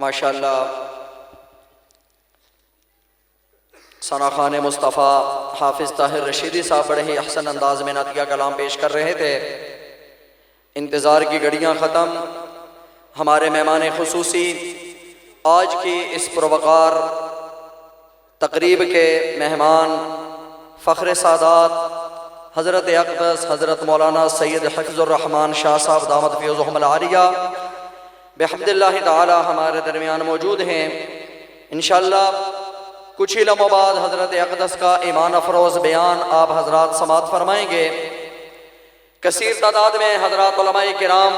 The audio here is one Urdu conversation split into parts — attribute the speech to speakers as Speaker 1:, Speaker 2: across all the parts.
Speaker 1: ماشاءاللہ ثنا خان مصطفیٰ حافظ طاہر رشیدی صاحب بڑے ہی احسن انداز میں نعتیہ کلام پیش کر رہے تھے۔ انتظار کی گھڑیاں ختم، ہمارے مہمان خصوصی آج کی اس پروقار تقریب کے مہمان فخر سادات حضرت اقدس حضرت مولانا سید حفظ الرحمان شاہ صاحب دامت فیضہم العالیہ بحمد اللہ تعالی ہمارے درمیان موجود ہیں۔ انشاءاللہ کچھ ہی لمحوں بعد حضرت اقدس کا ایمان افروز بیان آپ حضرات سماعت فرمائیں گے۔ کثیر تعداد میں حضرات علماء کرام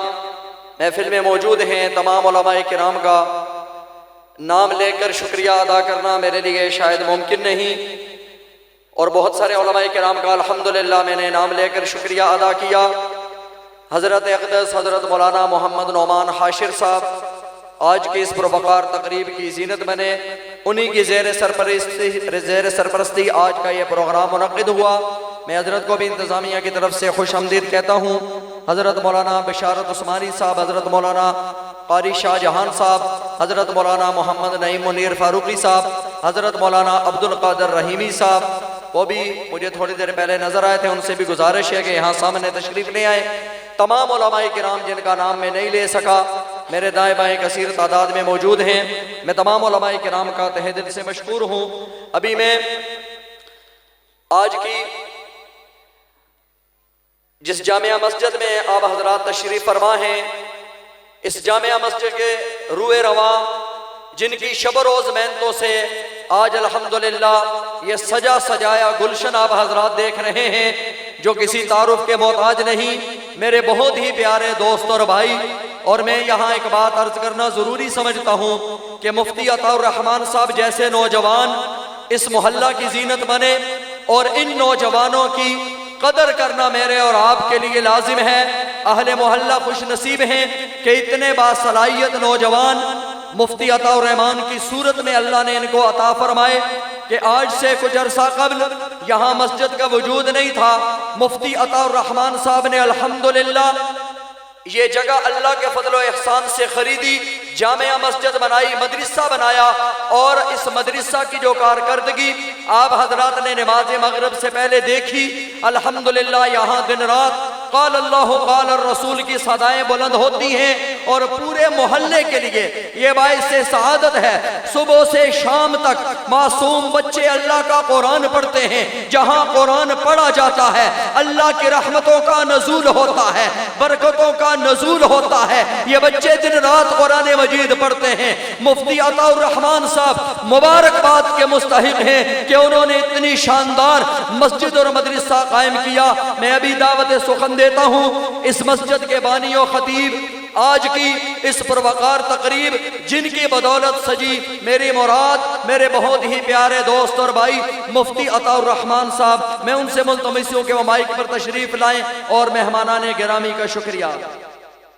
Speaker 1: محفل میں موجود ہیں۔ تمام علماء کرام کا نام لے کر شکریہ ادا کرنا میرے لیے شاید ممکن نہیں، اور بہت سارے علماء کرام کا الحمدللہ میں نے نام لے کر شکریہ ادا کیا۔ حضرت اقدس حضرت مولانا محمد نعمان حاشر صاحب آج کی اس پروقار تقریب کی زینت بنے، انہی کی زیر سرپرستی آج کا یہ پروگرام منعقد ہوا۔ میں حضرت کو بھی انتظامیہ کی طرف سے خوش آمدید کہتا ہوں۔ حضرت مولانا بشارت عثمانی صاحب، حضرت مولانا قاری شاہ جہان صاحب، حضرت مولانا محمد نعیم منیر فاروقی صاحب، حضرت مولانا عبد القادر رحیمی صاحب، وہ بھی مجھے تھوڑی دیر پہلے نظر آئے تھے، ان سے بھی گزارش ہے کہ یہاں سامنے تشریف لے آئے۔ تمام علماء کرام جن کا نام میں نہیں لے سکا میرے دائیں بائیں کثیر تعداد میں موجود ہیں، میں تمام علماء کرام کا تہہ دل سے مشکور ہوں۔ ابھی میں آج کی جس جامعہ مسجد میں آپ حضرات تشریف فرما ہیں، اس جامعہ مسجد کے روئے رواں جن کی شب و روز محنتوں سے آج الحمدللہ یہ سجا سجایا گلشن آپ حضرات دیکھ رہے ہیں، جو کسی تعارف کے محتاج نہیں، میرے بہت ہی پیارے دوست اور بھائی۔ اور میں یہاں ایک بات عرض کرنا ضروری سمجھتا ہوں کہ مفتی عطا الرحمان صاحب جیسے نوجوان اس محلہ کی زینت بنے، اور ان نوجوانوں کی قدر کرنا میرے اور آپ کے لیے لازم ہے۔ اہل محلہ خوش نصیب ہیں کہ اتنے باصلاحیت نوجوان مفتی عطا الرحمان کی صورت میں اللہ نے ان کو عطا فرمائے کہ آج سے کچھ عرصہ قبل یہاں مسجد کا وجود نہیں تھا، مفتی عطا الرحمان صاحب نے الحمدللہ یہ جگہ اللہ کے فضل و احسان سے خریدی، جامعہ مسجد بنائی، مدرسہ بنایا، اور اس مدرسہ کی جو کارکردگی آپ حضرات نے نماز مغرب سے پہلے دیکھی، الحمدللہ یہاں دن رات قال اللہ قال الرسول کی صدائیں بلند ہوتی ہیں، اور پورے محلے کے لیے یہ باعث سعادت ہے۔ صبح سے شام تک معصوم بچے اللہ کا قرآن پڑھتے ہیں، جہاں قرآن پڑھا جاتا ہے اللہ کی رحمتوں کا نزول ہوتا ہے، برکتوں کا نزول ہوتا ہے۔ یہ بچے دن رات قرآن مجید پڑھتے ہیں۔ مفتی عطا الرحمان صاحب مبارکباد کے مستحق ہیں کہ انہوں نے اتنی شاندار مسجد اور مدرسہ قائم کیا۔ میں ابھی دعوت سخن دیتا ہوں اس مسجد کے بانی و خطیب، آج کی اس پروقار تقریب جن کی بدولت سجی میری مراد میرے بہت ہی پیارے دوست اور بھائی مفتی عطا الرحمان صاحب، میں ان سے ملتمس ہوں کہ وہ مائک پر تشریف لائیں اور مہمانان گرامی کا شکریہ۔